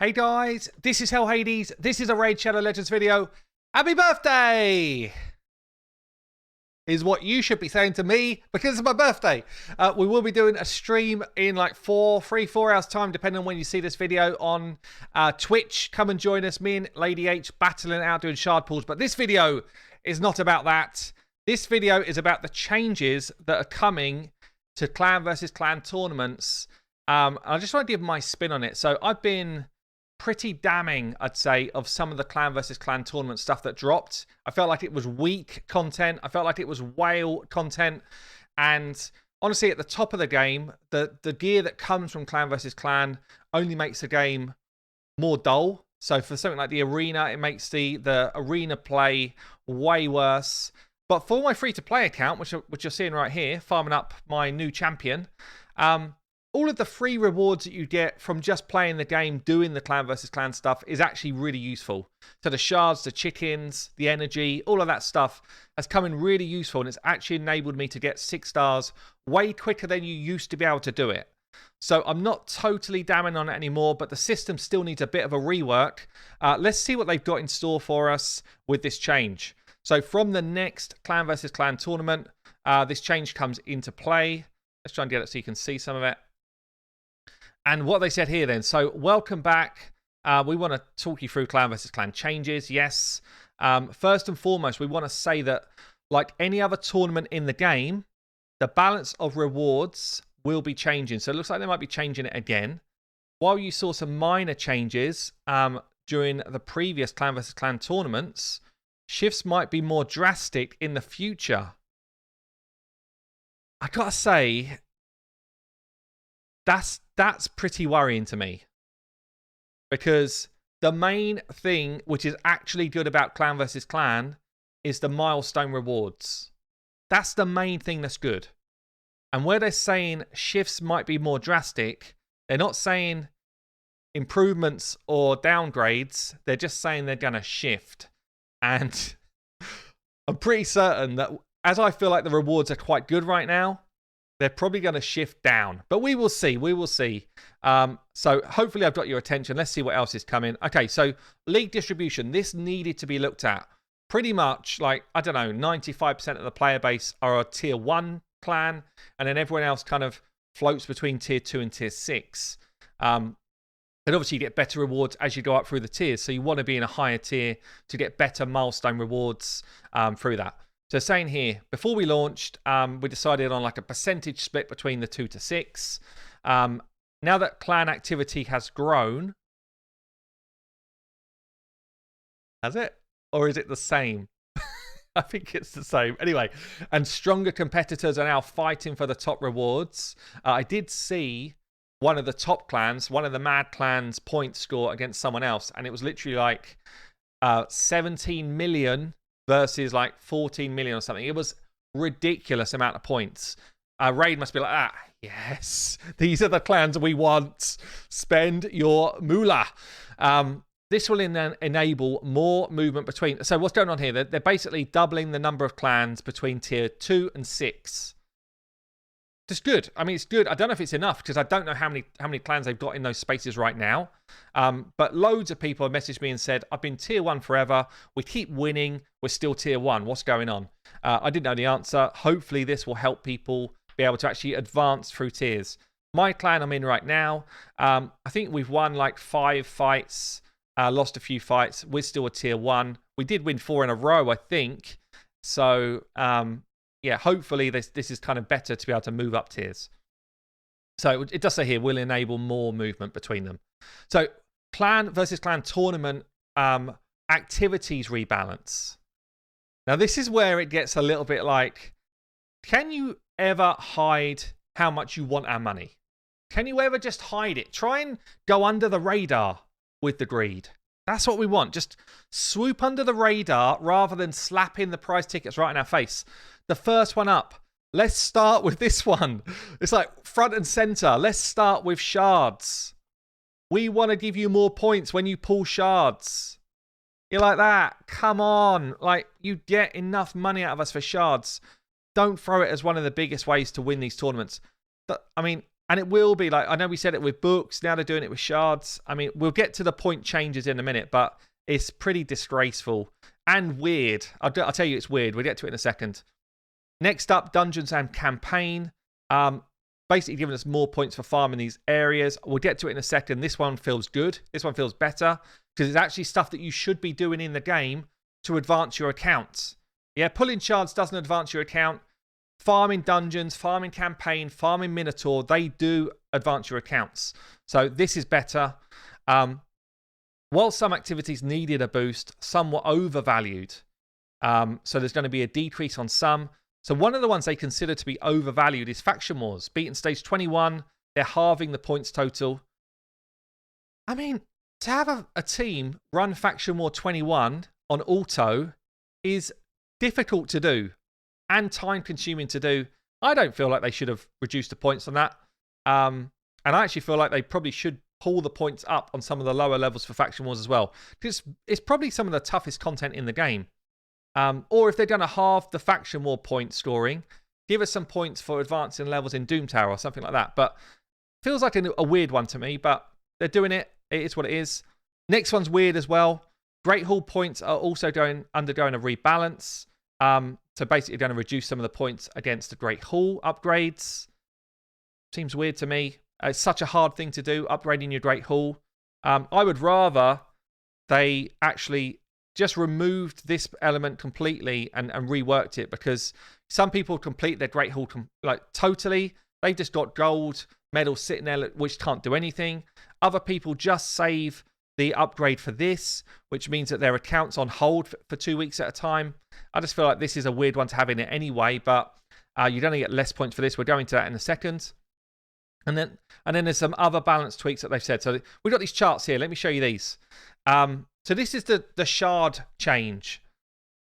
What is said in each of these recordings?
Hey guys, this is Hell Hades. This is a Raid Shadow Legends video. Happy birthday! Is what you should be saying to me because it's my birthday. We will be doing a stream in like 4 hours time, depending on when you see this video on Twitch. Come and join us, me and Lady H battling out doing shard pulls. But this video is not about that. This video is about the changes that are coming to clan versus clan tournaments. I just want to give my spin on it. So I've been pretty damning, I'd say, of some of the clan versus clan tournament stuff that dropped. I felt like it was weak content. I felt like it was whale content. And honestly, at the top of the game, the gear that comes from clan versus clan only makes the game more dull. So for something like the arena, it makes the arena play way worse. But for my free-to-play account, which you're seeing right here, farming up my new champion, all of the free rewards that you get from just playing the game, doing the clan versus clan stuff is actually really useful. So the shards, the chickens, the energy, all of that stuff has come in really useful, and it's actually enabled me to get 6 stars way quicker than you used to be able to do it. So I'm not totally damning on it anymore, but the system still needs a bit of a rework. Let's see what they've got in store for us with this change. So from the next clan versus clan tournament, this change comes into play. Let's try and get it so you can see some of it. And what they said here then, so welcome back. We want to talk you through clan versus clan changes, yes. First and foremost, we want to say that like any other tournament in the game, the balance of rewards will be changing. So it looks like they might be changing it again. While you saw some minor changes during the previous clan versus clan tournaments, shifts might be more drastic in the future. I gotta say, that's pretty worrying to me, because the main thing which is actually good about clan versus clan is the milestone rewards. That's the main thing that's good. And where they're saying shifts might be more drastic, they're not saying improvements or downgrades. They're just saying they're going to shift. And I'm pretty certain that as I feel like the rewards are quite good right now, they're probably going to shift down. But we will see. We will see. So hopefully I've got your attention. Let's see what else is coming. Okay, so league distribution. This needed to be looked at. Pretty much, like, I don't know, 95% of the player base are a tier 1 clan, and then everyone else kind of floats between tier 2 and tier 6. But obviously you get better rewards as you go up through the tiers. So you want to be in a higher tier to get better milestone rewards through that. So saying here, before we launched, we decided on like a percentage split between the 2 to 6. Now that clan activity has grown, has it? Or is it the same? I think it's the same. Anyway, and stronger competitors are now fighting for the top rewards. I did see one of the top clans, one of the mad clans, point score against someone else, and it was literally like 17 million versus like 14 million or something. It was ridiculous amount of points. Raid must be like, yes, these are the clans we want. Spend your moolah. This will enable more movement between. So what's going on here? They're basically doubling the number of clans between tier 2 and 6. It's good. I mean, it's good. I don't know if it's enough because I don't know how many clans they've got in those spaces right now. But loads of people have messaged me and said, I've been tier 1 forever. We keep winning. We're still tier 1. What's going on? I didn't know the answer. Hopefully this will help people be able to actually advance through tiers. My clan I'm in right now, I think we've won like 5 fights, lost a few fights. We're still a tier 1. We did win 4 in a row, I think. So, yeah, hopefully this is kind of better to be able to move up tiers. So it does say here, will enable more movement between them. So clan versus clan tournament activities rebalance. Now this is where it gets a little bit like, can you ever hide how much you want our money? Can you ever just hide it? Try and go under the radar with the greed. That's what we want. Just swoop under the radar rather than slapping the prize tickets right in our face. The first one up. Let's start with this one. It's like front and center. Let's start with shards. We want to give you more points when you pull shards. You're like that. Come on. Like, you get enough money out of us for shards. Don't throw it as one of the biggest ways to win these tournaments. But, I mean, And it will be like, I know we said it with books, now they're doing it with shards. I mean, we'll get to the point changes in a minute, but it's pretty disgraceful and weird. I'll tell you it's weird. We'll get to it in a second. Next up, Dungeons and Campaign. Basically giving us more points for farming these areas. We'll get to it in a second. This one feels good. This one feels better because it's actually stuff that you should be doing in the game to advance your accounts. Yeah, pulling shards doesn't advance your account. Farming dungeons, farming campaign, farming Minotaur, they do advance your accounts. So this is better. While some activities needed a boost, some were overvalued. So there's going to be a decrease on some. So one of the ones they consider to be overvalued is Faction Wars. Beaten stage 21, they're halving the points total. I mean, to have a team run Faction War 21 on auto is difficult to do and time-consuming to do. I don't feel like they should have reduced the points on that. And I actually feel like they probably should pull the points up on some of the lower levels for Faction Wars as well. Because it's probably some of the toughest content in the game. Or if they're going to halve the Faction War point scoring, give us some points for advancing levels in Doom Tower or something like that. But feels like a weird one to me, but they're doing it. It is what it is. Next one's weird as well. Great Hall points are also undergoing a rebalance. So basically going to reduce some of the points against the Great Hall upgrades. Seems weird to me. It's such a hard thing to do, upgrading your Great Hall. I would rather they actually just removed this element completely and reworked it, because some people complete their Great Hall like totally. They've just got gold medals sitting there which can't do anything. Other people just save the upgrade for this, which means that their account's on hold for 2 weeks at a time. I just feel like this is a weird one to have in it anyway, but you're going to get less points for this. We're going to that in a second. And then there's some other balance tweaks that they've said. So we've got these charts here. Let me show you these. So this is the shard change.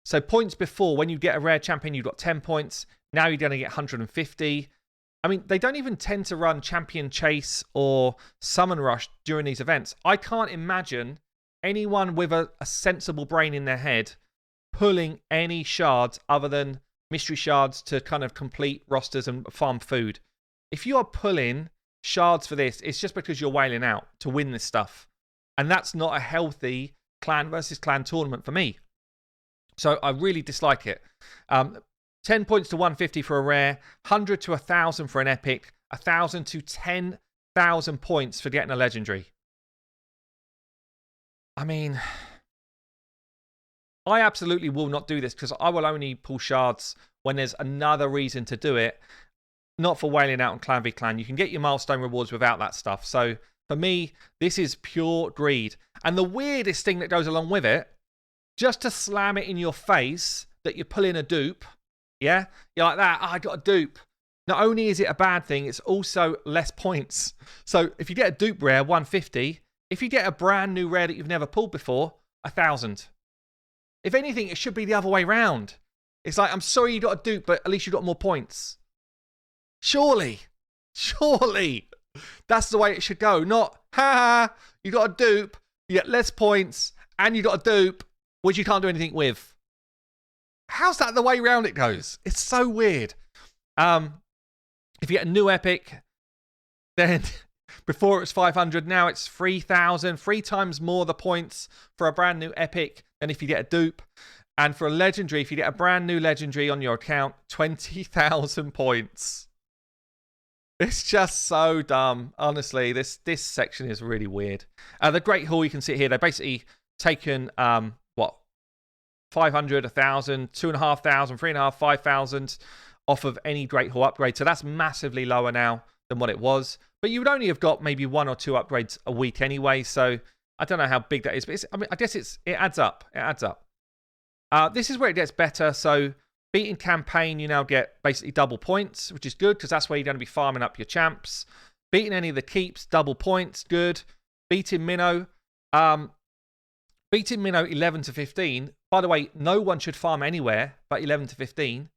So points before, when you get a rare champion, you got 10 points. Now you're going to get 150. I mean, they don't even tend to run Champion Chase or Summon Rush during these events. I can't imagine anyone with a sensible brain in their head pulling any shards other than mystery shards to kind of complete rosters and farm food. If you are pulling shards for this, it's just because you're wailing out to win this stuff. And that's not a healthy clan versus clan tournament for me. So I really dislike it. 10 points to 150 for a rare, 100 to 1,000 for an epic, 1,000 to 10,000 points for getting a legendary. I mean, I absolutely will not do this because I will only pull shards when there's another reason to do it, not for wailing out on clan v clan. You can get your milestone rewards without that stuff. So for me, this is pure greed. And the weirdest thing that goes along with it, just to slam it in your face that you're pulling a dupe. Yeah? You're like that. Oh, I got a dupe. Not only is it a bad thing, it's also less points. So if you get a dupe rare, 150. If you get a brand new rare that you've never pulled before, 1,000. If anything, it should be the other way round. It's like, I'm sorry you got a dupe, but at least you got more points. Surely. That's the way it should go. Not, ha, you got a dupe, you get less points, and you got a dupe, which you can't do anything with. How's that the way round it goes? It's so weird. If you get a new epic, then before it was 500, now it's 3,000. 3 times more the points for a brand new epic than if you get a dupe. And for a legendary, if you get a brand new legendary on your account, 20,000 points. It's just so dumb. Honestly, this section is really weird. The Great Hall, you can see it here. They've basically taken, 500, 1,000, 2,500, 3,500, 5,000 off of any Great Hall upgrade. So that's massively lower now than what it was. But you would only have got maybe 1 or 2 upgrades a week anyway. So I don't know how big that is. But I guess it adds up. It adds up. This is where it gets better. So beating campaign, you now get basically double points, which is good because that's where you're going to be farming up your champs. Beating any of the keeps, double points, good. Beating Minnow. Beating Minnow 11 to 15. By the way, no one should farm anywhere but 11 to 15.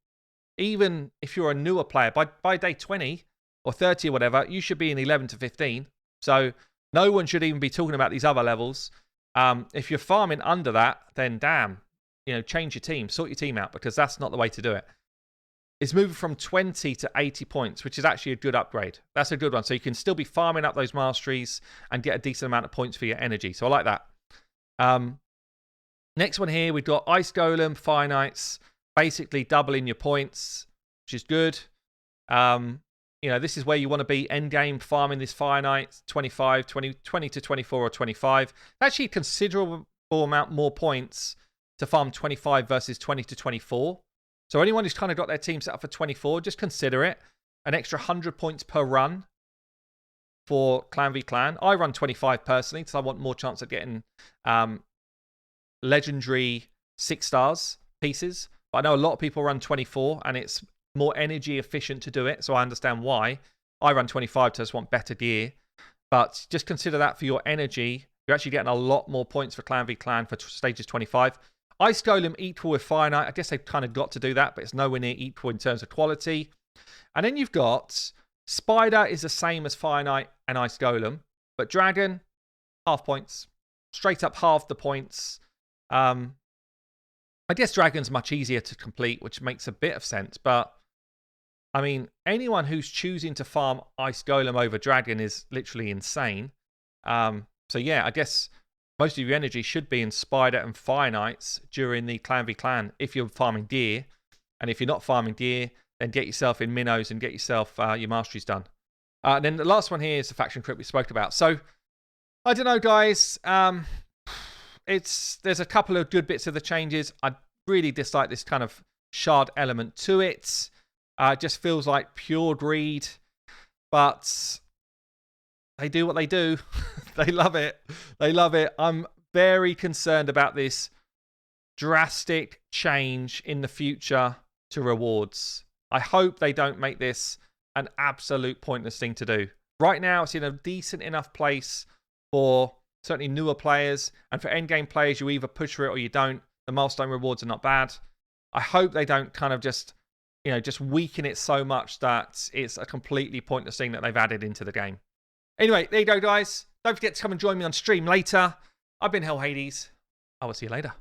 Even if you're a newer player, by day 20 or 30 or whatever, you should be in 11 to 15. So no one should even be talking about these other levels. If you're farming under that, then damn, change your team, sort your team out, because that's not the way to do it. is moving from 20 to 80 points, which is actually a good upgrade. That's a good one. So you can still be farming up those masteries and get a decent amount of points for your energy. So I like that. Next one here, we've got Ice Golem, Fire Knights, basically doubling your points, which is good. You know, this is where you want to be end game farming this Fire Knights, 25, 20 to 24 or 25. Actually, considerable amount more points to farm 25 versus 20 to 24. So anyone who's kind of got their team set up for 24, just consider it. An extra 100 points per run for Clan v Clan. I run 25 personally because I want more chance of getting legendary 6 stars pieces. But I know a lot of people run 24 and it's more energy efficient to do it. So I understand why. I run 25 to just want better gear. But just consider that for your energy. You're actually getting a lot more points for Clan v Clan for stages 25. Ice Golem equal with Fire Knight. I guess they've kind of got to do that, but it's nowhere near equal in terms of quality. And then you've got Spider is the same as Fire Knight and Ice Golem, but Dragon, half points. Straight up half the points. I guess Dragon's much easier to complete, which makes a bit of sense, but I mean, anyone who's choosing to farm Ice Golem over Dragon is literally insane. So yeah, I guess most of your energy should be in Spider and Fire Knights during the Clan v Clan if you're farming gear. And if you're not farming gear, then get yourself in minnows and get yourself your masteries done. And then the last one here is the faction crit we spoke about. So, I don't know, guys. There's a couple of good bits of the changes. I really dislike this kind of shard element to it. It just feels like pure greed. But they do what they do. They love it. They love it. I'm very concerned about this drastic change in the future to rewards. I hope they don't make this an absolute pointless thing to do. Right now, it's in a decent enough place for certainly newer players. And for endgame players, you either push for it or you don't. The milestone rewards are not bad. I hope they don't kind of just weaken it so much that it's a completely pointless thing that they've added into the game. Anyway, there you go, guys. Don't forget to come and join me on stream later. I've been Hell Hades. I will see you later.